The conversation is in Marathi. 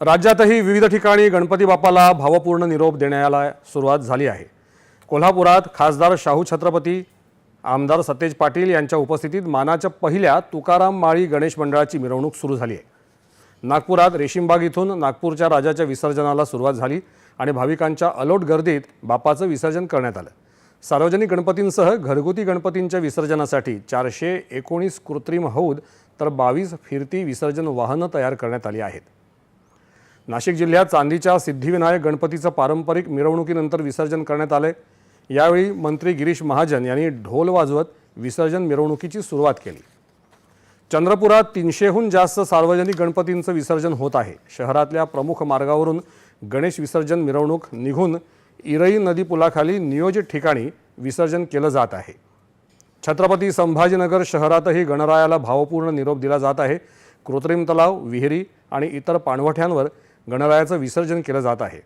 राज्यातही विविध ठिकाणी गणपती बाप्पाला भावपूर्ण निरोप देण्याला सुरुवात झाली आहे। कोल्हापुरात खासदार शाहू छत्रपती, आमदार सतेज पाटील यांच्या उपस्थितीत मानाच्या पहिल्या तुकाराम माळी गणेश मंडळाची मिरवणूक सुरू झाली आहे। नागपुरात रेशीमबाग इथून नागपूरच्या राजाच्या विसर्जनाला सुरुवात झाली आणि भाविकांच्या अलोट गर्दीत बाप्पाचं विसर्जन करण्यात आलं। सार्वजनिक गणपतींसह घरगुती गणपतींच्या विसर्जनासाठी 419 कृत्रिम हौद तर 22 फिरती विसर्जन वाहनं तयार करण्यात आली आहेत। नाशिक जिल्ह्यात चांदीच्या सिद्धिविनायक गणपतीचं पारंपरिक मिरवणुकीनंतर विसर्जन करण्यात आले। यावेळी मंत्री गिरीश महाजन यांनी ढोल वाजवत विसर्जन मिरवणुकीची सुरुवात केली। चंद्रपुरात 300हून जास्त सार्वजनिक गणपतींचं विसर्जन होत आहे। शहरातल्या प्रमुख मार्गावरून गणेश विसर्जन मिरवणूक निघून इरई नदी पुलाखाली नियोजित ठिकाणी विसर्जन केलं जात आहे। छत्रपती संभाजीनगर शहरातही गणरायाला भावपूर्ण निरोप दिला जात आहे। कृत्रिम तलाव, विहिरी आणि इतर पाणवठ्यांवर गणरायाचं विसर्जन केलं जात आहे।